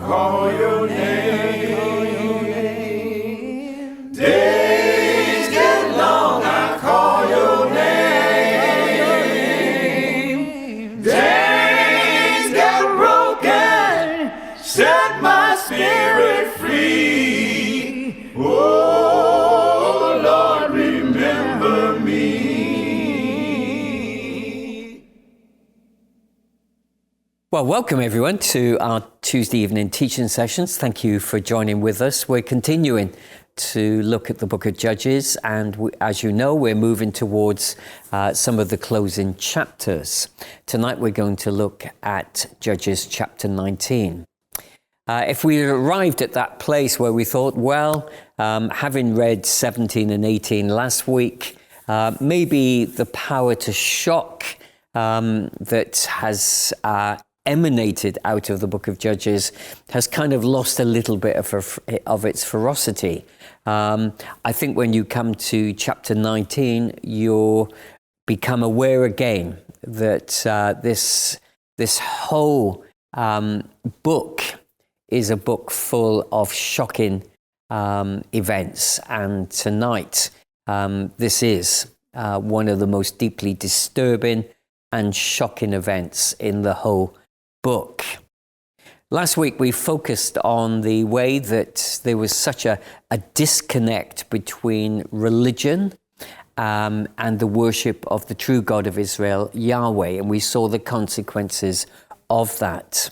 call your name. Days get long, I call your name. Days get broken, set my spirit free. Oh, Lord, remember me. Well, welcome everyone to our Tuesday evening teaching sessions. Thank you for joining with us. We're continuing to look at the book of Judges, and as you know, we're moving towards some of the closing chapters. Tonight we're going to look at Judges chapter 19. If we arrived at that place where we thought, well, having read 17 and 18 last week, maybe the power to shock that has emanated out of the book of Judges has kind of lost a little bit of its ferocity. I think when you come to chapter 19, you'll become aware again that this whole book is a book full of shocking events. And tonight, this is one of the most deeply disturbing and shocking events in the whole book. Last week, we focused on the way that there was such a disconnect between religion and the worship of the true God of Israel, Yahweh, and we saw the consequences of that.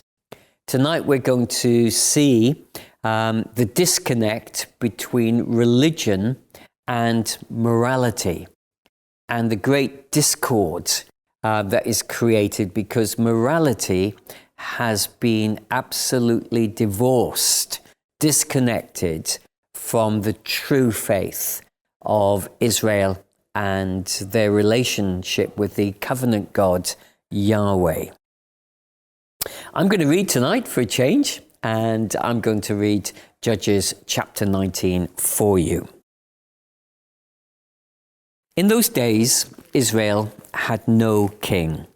Tonight, we're going to see the disconnect between religion and morality and the great discord that is created because morality has been absolutely divorced, disconnected from the true faith of Israel and their relationship with the covenant God, Yahweh. I'm going to read tonight for a change, and I'm going to read Judges chapter 19 for you. In those days, Israel had no king.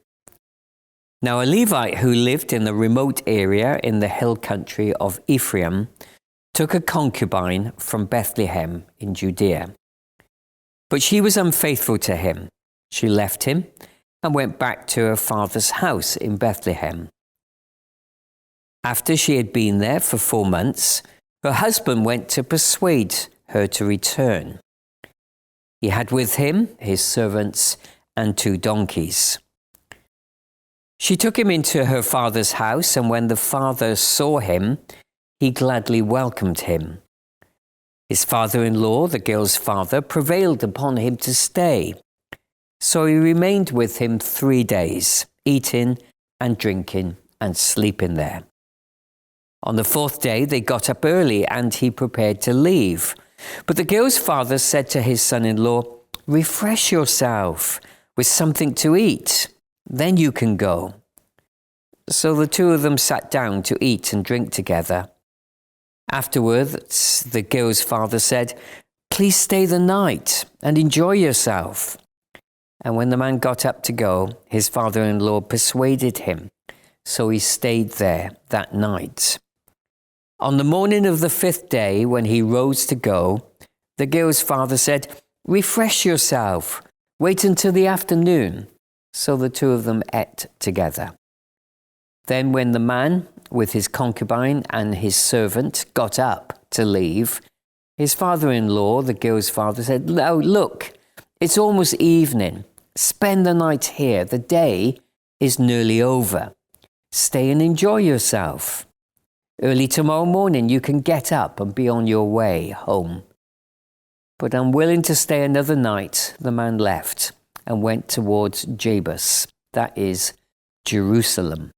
Now a Levite who lived in a remote area in the hill country of Ephraim took a concubine from Bethlehem in Judea. But she was unfaithful to him. She left him and went back to her father's house in Bethlehem. After she had been there for 4 months, her husband went to persuade her to return. He had with him his servants and 2 donkeys. She took him into her father's house, and when the father saw him, he gladly welcomed him. His father-in-law, the girl's father, prevailed upon him to stay. So he remained with him 3 days, eating and drinking and sleeping there. On the 4th day, they got up early, and he prepared to leave. But the girl's father said to his son-in-law, "Refresh yourself with something to eat, then you can go." So the 2 of them sat down to eat and drink together. Afterwards, the girl's father said, "Please stay the night and enjoy yourself." And when the man got up to go, his father-in-law persuaded him, so he stayed there that night. On the morning of the 5th day, when he rose to go, the girl's father said, "Refresh yourself. Wait until the afternoon." So the 2 of them ate together. Then when the man with his concubine and his servant got up to leave, his father-in-law, the girl's father, said, "No, look, it's almost evening. Spend the night here. The day is nearly over. Stay and enjoy yourself. Early tomorrow morning you can get up and be on your way home." But unwilling to stay another night, the man left and went towards Jebus, that is, Jerusalem,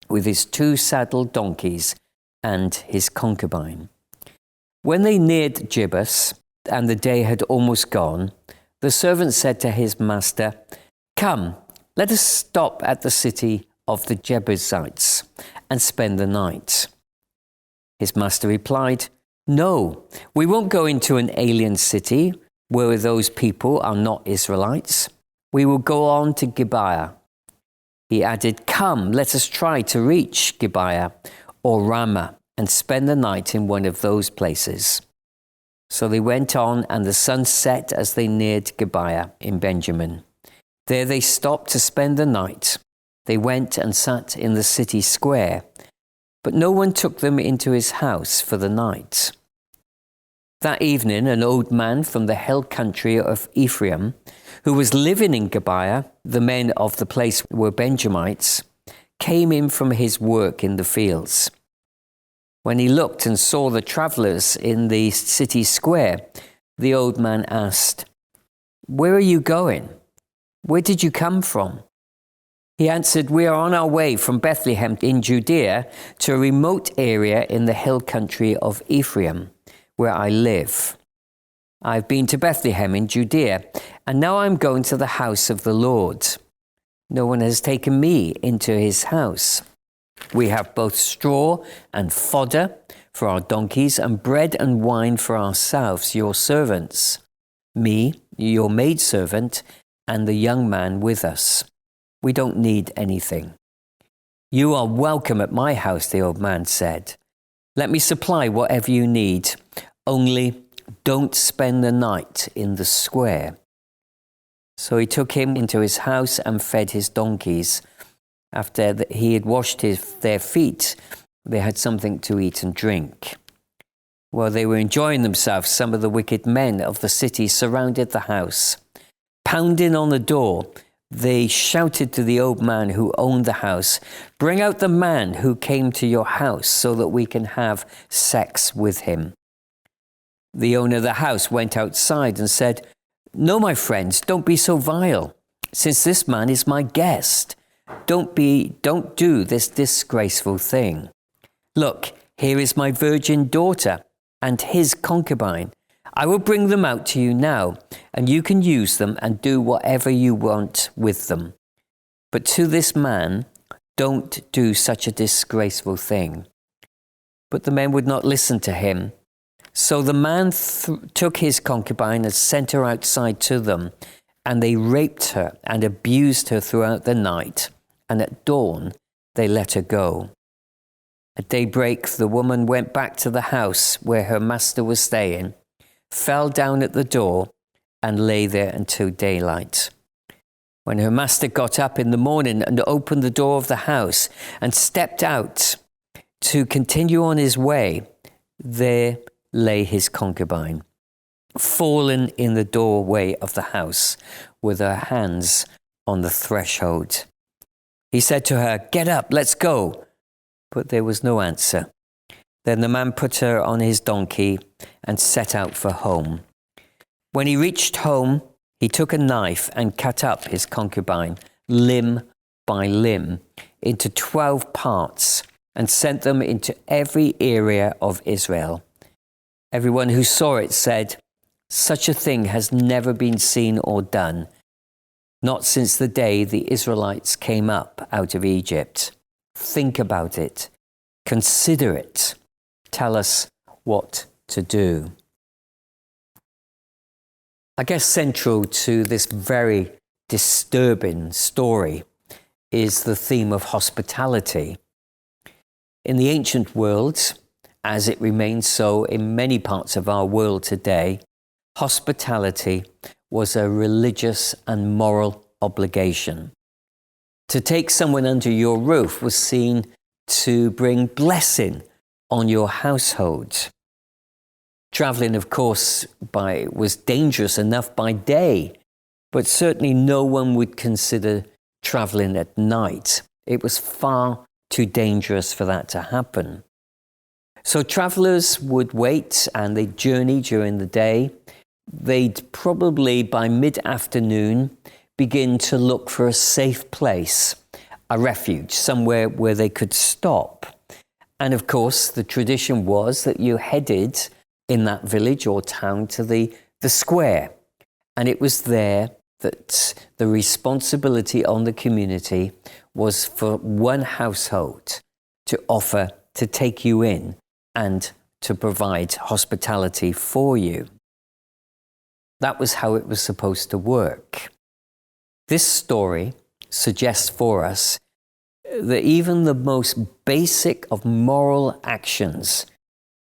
with his 2 saddled donkeys and his concubine. When they neared Jebus, and the day had almost gone, the servant said to his master, "Come, let us stop at the city of the Jebusites and spend the night." His master replied, "No, we won't go into an alien city where those people are not Israelites. We will go on to Gibeah." He added, "Come, let us try to reach Gibeah or Ramah and spend the night in one of those places. So they went on, and the sun set as they neared Gibeah in Benjamin. There they stopped to spend the night. They went and sat in the city square, but no one took them into his house for the night. That evening, an old man from the hill country of Ephraim, who was living in Gibeah, the men of the place were Benjamites, came in from his work in the fields. When he looked and saw the travelers in the city square, the old man asked, "Where are you going? Where did you come from?" He answered, "We are on our way from Bethlehem in Judea to a remote area in the hill country of Ephraim, where I live. I've been to Bethlehem in Judea, and now I'm going to the house of the Lord. No one has taken me into his house. We have both straw and fodder for our donkeys, and bread and wine for ourselves, your servants, me, your maidservant, and the young man with us. We don't need anything." "You are welcome at my house," the old man said. "Let me supply whatever you need. Only don't spend the night in the square." So he took him into his house and fed his donkeys. After he had washed their feet, they had something to eat and drink. While they were enjoying themselves, some of the wicked men of the city surrounded the house. Pounding on the door, they shouted to the old man who owned the house, "Bring out the man who came to your house so that we can have sex with him." The owner of the house went outside and said, "No, my friends, don't be so vile. Since this man is my guest, don't do this disgraceful thing. Look, here is my virgin daughter and his concubine. I will bring them out to you now, and you can use them and do whatever you want with them. But to this man, don't do such a disgraceful thing." But the men would not listen to him. So the man took his concubine and sent her outside to them, and they raped her and abused her throughout the night, and at dawn they let her go. At daybreak, the woman went back to the house where her master was staying, fell down at the door, and lay there until daylight. When her master got up in the morning and opened the door of the house and stepped out to continue on his way, there lay his concubine, fallen in the doorway of the house with her hands on the threshold. He said to her, "Get up, let's go." But there was no answer. Then the man put her on his donkey and set out for home. When he reached home, he took a knife and cut up his concubine, limb by limb, into 12 parts and sent them into every area of Israel. Everyone who saw it said, "Such a thing has never been seen or done, not since the day the Israelites came up out of Egypt." Think about it. Consider it. Tell us what to do. I guess central to this very disturbing story is the theme of hospitality. In the ancient world, as it remains so in many parts of our world today, hospitality was a religious and moral obligation. To take someone under your roof was seen to bring blessing on your household. Traveling, of course, was dangerous enough by day, but certainly no one would consider traveling at night. It was far too dangerous for that to happen. So travelers would wait and they'd journey during the day. They'd probably, by mid-afternoon, begin to look for a safe place, a refuge, somewhere where they could stop. And of course, the tradition was that you headed in that village or town to the square. And it was there that the responsibility on the community was for one household to offer to take you in and to provide hospitality for you. That was how it was supposed to work. This story suggests for us that even the most basic of moral actions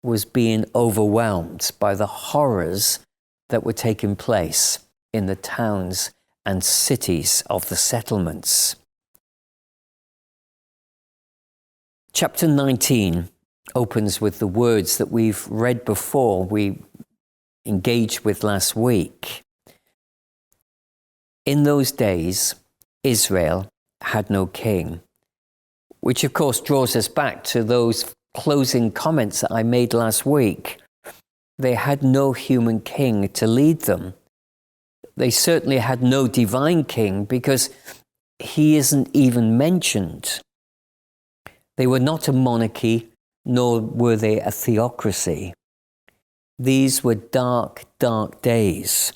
was being overwhelmed by the horrors that were taking place in the towns and cities of the settlements. Chapter 19 opens with the words that we've read before, we engaged with last week. In those days, Israel had no king, which of course draws us back to those closing comments that I made last week. They had no human king to lead them. They certainly had no divine king because he isn't even mentioned. They were not a monarchy, nor were they a theocracy. These were dark, dark days.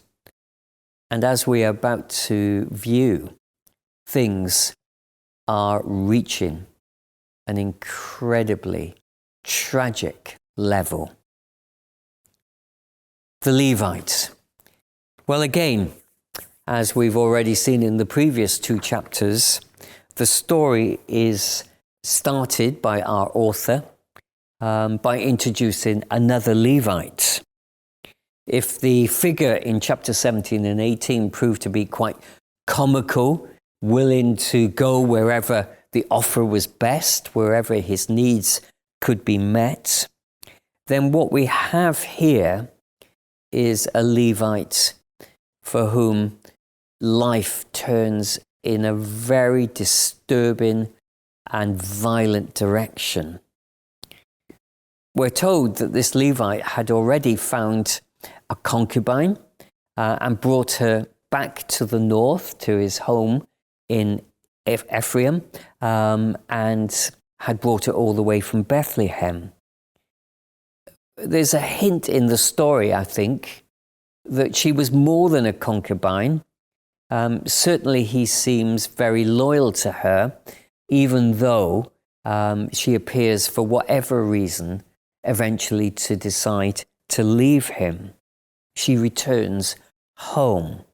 And as we are about to view, things are reaching an incredibly tragic level. The Levites. Well, again, as we've already seen in the previous 2 chapters, the story is started by our author by introducing another Levite. If the figure in chapter 17 and 18 proved to be quite comical, willing to go wherever the offer was best, wherever his needs could be met, then what we have here is a Levite for whom life turns in a very disturbing and violent direction. We're told that this Levite had already found a concubine and brought her back to the north, to his home in Ephraim, and had brought her all the way from Bethlehem. There's a hint in the story, I think, that she was more than a concubine. Certainly he seems very loyal to her, even though she appears, for whatever reason, eventually to decide to leave him. She returns home.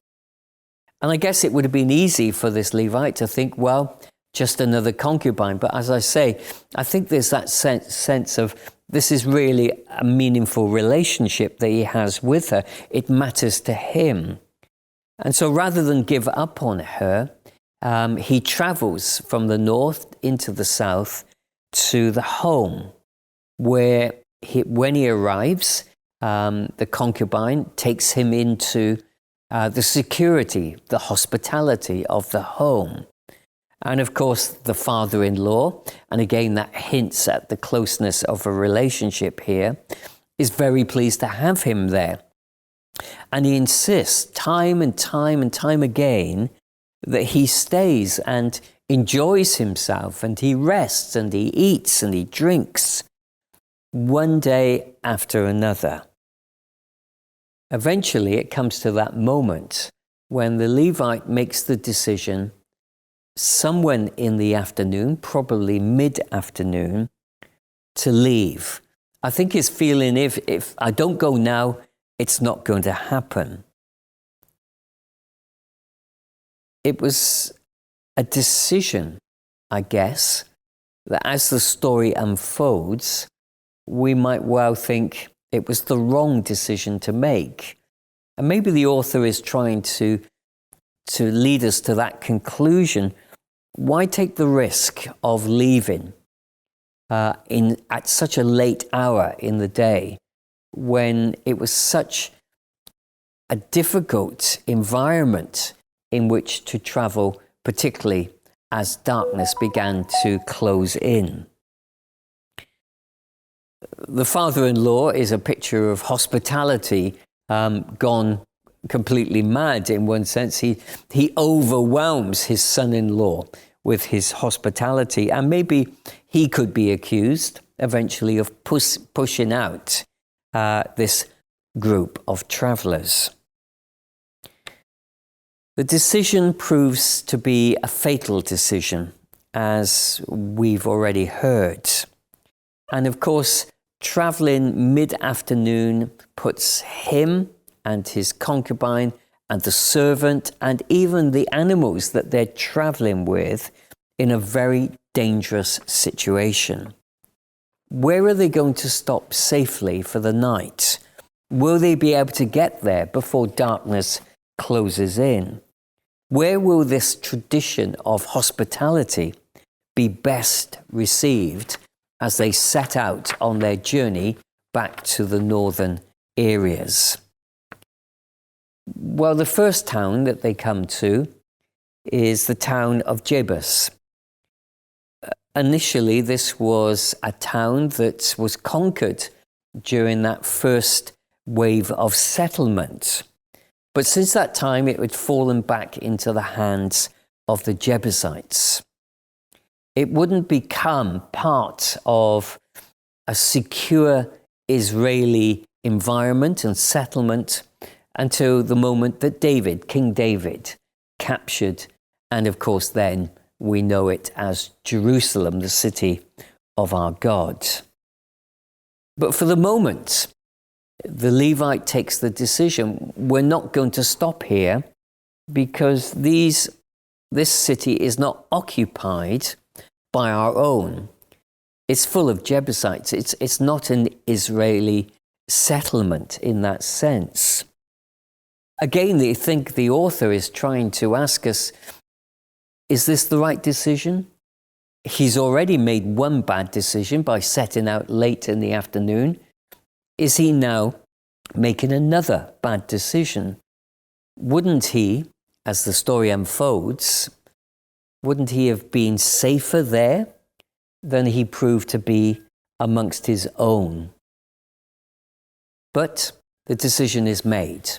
And I guess it would have been easy for this Levite to think, well, just another concubine. But as I say, I think there's that sense of this is really a meaningful relationship that he has with her. It matters to him. And so rather than give up on her, he travels from the north into the south to the home where when he arrives, the concubine takes him into the security, the hospitality of the home. And of course, the father-in-law, and again, that hints at the closeness of a relationship here, is very pleased to have him there. And he insists time and time and time again that he stays and enjoys himself, and he rests and he eats and he drinks one day after another. Eventually, it comes to that moment when the Levite makes the decision somewhere in the afternoon, probably mid-afternoon, to leave. I think his feeling, if I don't go now, it's not going to happen. It was a decision, I guess, that as the story unfolds, we might well think it was the wrong decision to make. And maybe the author is trying to lead us to that conclusion. Why take the risk of leaving at such a late hour in the day when it was such a difficult environment in which to travel, particularly as darkness began to close in? The father-in-law is a picture of hospitality gone completely mad in one sense. He overwhelms his son-in-law with his hospitality, and maybe he could be accused eventually of pushing out this group of travelers. The decision proves to be a fatal decision, as we've already heard. And of course, traveling mid-afternoon puts him and his concubine and the servant and even the animals that they're traveling with in a very dangerous situation. Where are they going to stop safely for the night? Will they be able to get there before darkness closes in? Where will this tradition of hospitality be best received as they set out on their journey back to the northern areas? Well, the first town that they come to is the town of Jebus. Initially, this was a town that was conquered during that first wave of settlement. But since that time, it had fallen back into the hands of the Jebusites. It wouldn't become part of a secure Israeli environment and settlement until the moment that King David, captured, and of course then we know it as Jerusalem, the city of our God. But for the moment, the Levite takes the decision, we're not going to stop here because this city is not occupied by our own. It's full of Jebusites. It's not an Israeli settlement in that sense. Again, I think the author is trying to ask us, is this the right decision? He's already made one bad decision by setting out late in the afternoon. Is he now making another bad decision? Wouldn't he, as the story unfolds, wouldn't he have been safer there than he proved to be amongst his own? But the decision is made.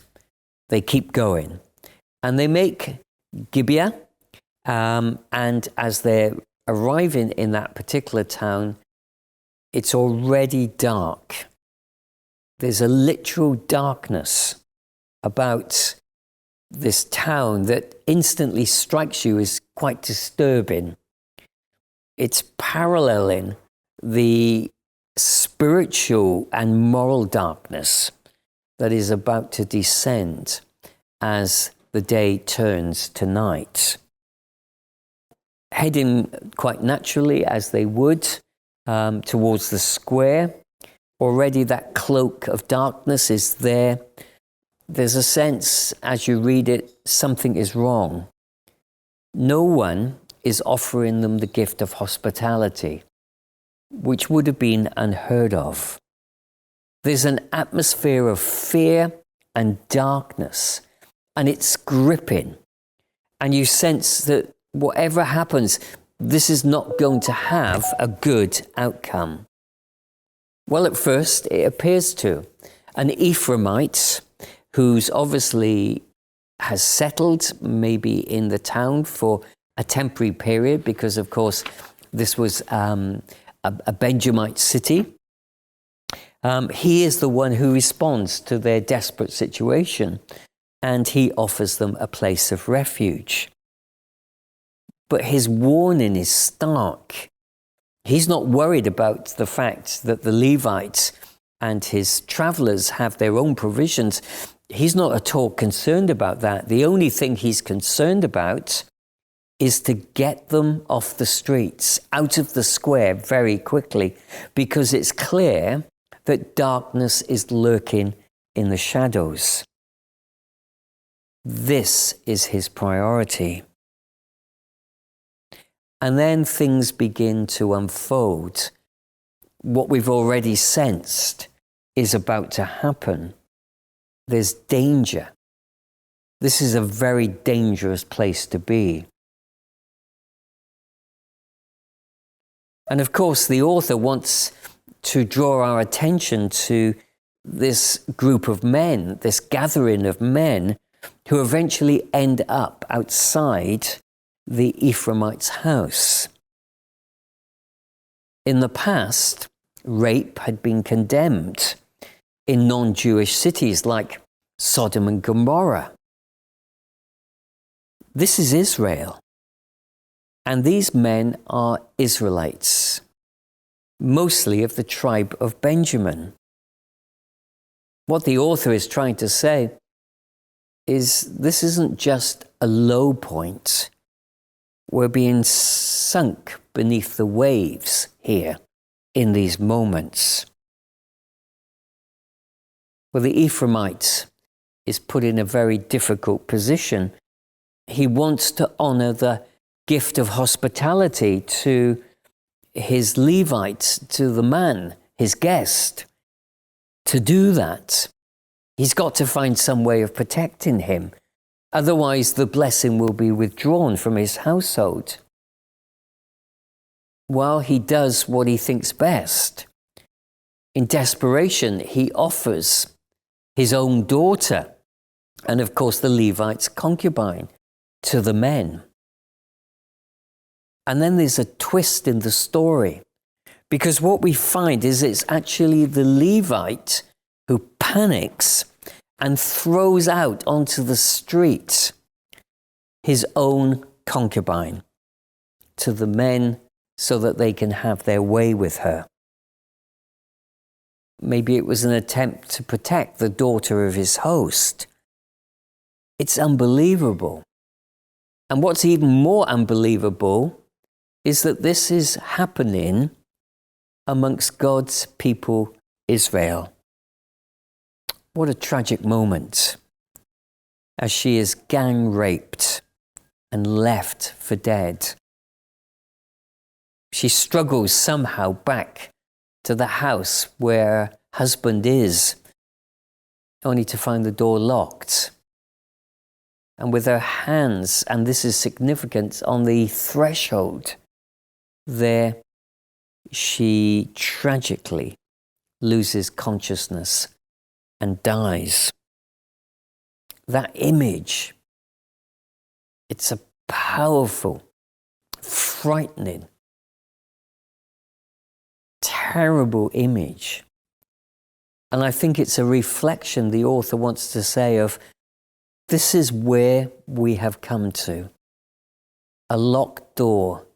They keep going. And they make Gibeah. And as they're arriving in that particular town, it's already dark. There's a literal darkness about this town that instantly strikes you as quite disturbing. It's paralleling the spiritual and moral darkness that is about to descend as the day turns to night. Heading quite naturally, as they would, towards the square, already that cloak of darkness is there. There's a sense, as you read it, something is wrong. No one is offering them the gift of hospitality, which would have been unheard of. There's an atmosphere of fear and darkness, and it's gripping. And you sense that whatever happens, this is not going to have a good outcome. Well, at first, it appears to. An Ephraimite who's obviously has settled maybe in the town for a temporary period because, of course, this was a Benjamite city. He is the one who responds to their desperate situation, and he offers them a place of refuge. But his warning is stark. He's not worried about the fact that the Levites and his travelers have their own provisions. He's not at all concerned about that. The only thing he's concerned about is to get them off the streets, out of the square very quickly, because it's clear that darkness is lurking in the shadows. This is his priority. And then things begin to unfold. What we've already sensed is about to happen. There's danger. This is a very dangerous place to be. And of course, the author wants to draw our attention to this group of men, this gathering of men who eventually end up outside the Ephraimite's house. In the past, rape had been condemned in non-Jewish cities like Sodom and Gomorrah. This is Israel, and these men are Israelites, mostly of the tribe of Benjamin. What the author is trying to say is this isn't just a low point. We're being sunk beneath the waves here in these moments. Well, the Ephraimite is put in a very difficult position. He wants to honor the gift of hospitality to his Levites, to the man, his guest. To do that, he's got to find some way of protecting him. Otherwise, the blessing will be withdrawn from his household. While he does what he thinks best, in desperation, he offers his own daughter, and of course the Levite's concubine, to the men. And then there's a twist in the story, because what we find is it's actually the Levite who panics and throws out onto the street his own concubine to the men so that they can have their way with her. Maybe it was an attempt to protect the daughter of his host. It's unbelievable. And what's even more unbelievable is that this is happening amongst God's people, Israel. What a tragic moment as she is gang raped and left for dead. She struggles somehow back to the house where her husband is, only to find the door locked. And with her hands, and this is significant, on the threshold, there she tragically loses consciousness and dies. That image, it's a powerful, frightening, terrible image. And I think it's a reflection the author wants to say of this is where we have come to. A locked door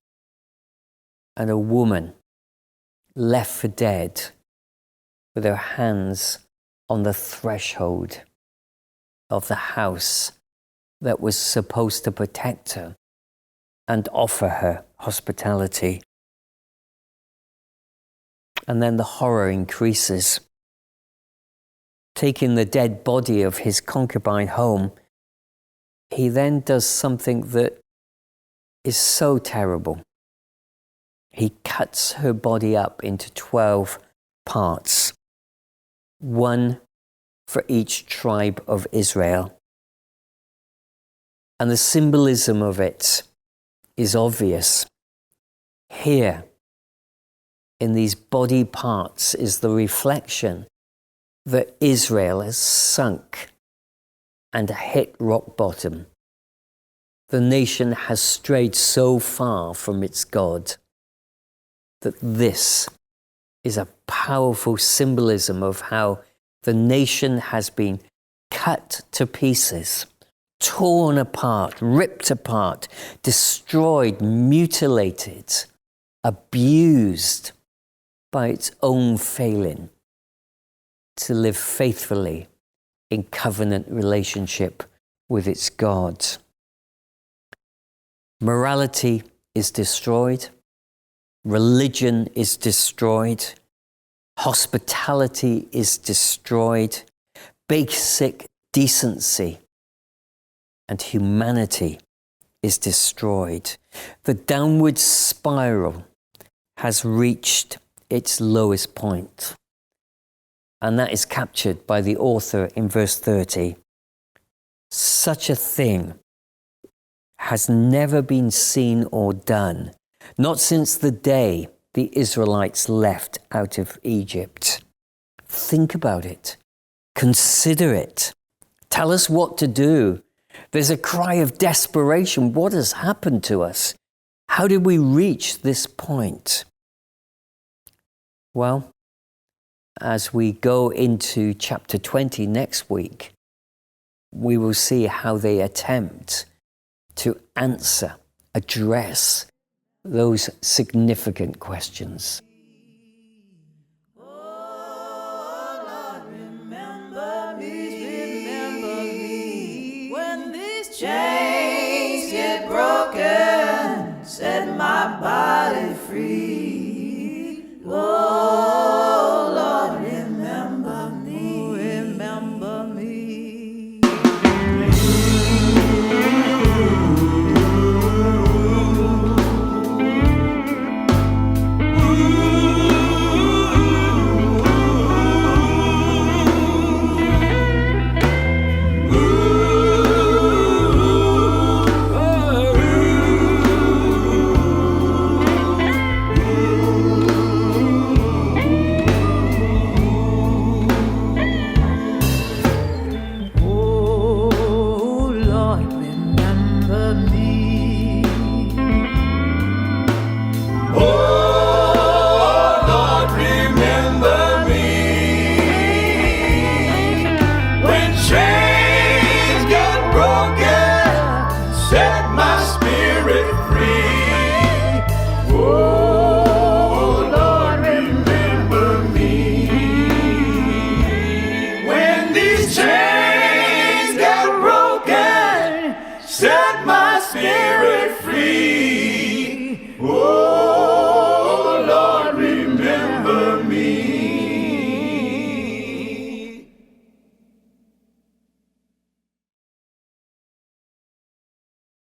and a woman left for dead with her hands on the threshold of the house that was supposed to protect her and offer her hospitality. And then the horror increases. Taking the dead body of his concubine home, he then does something that is so terrible. He cuts her body up into 12 parts, one for each tribe of Israel. And the symbolism of it is obvious. Here, in these body parts, is the reflection that Israel has sunk and hit rock bottom. The nation has strayed so far from its God that this is a powerful symbolism of how the nation has been cut to pieces, torn apart, ripped apart, destroyed, mutilated, abused by its own failing to live faithfully in covenant relationship with its God. Morality is destroyed. Religion is destroyed. Hospitality is destroyed. Basic decency and humanity is destroyed. The downward spiral has reached its lowest point. And that is captured by the author in verse 30. Such a thing has never been seen or done, not since the day the Israelites left out of Egypt. Think about it. Consider it. Tell us what to do. There's a cry of desperation. What has happened to us? How did we reach this point? Well, as we go into chapter 20 next week, we will see how they attempt to answer, address those significant questions.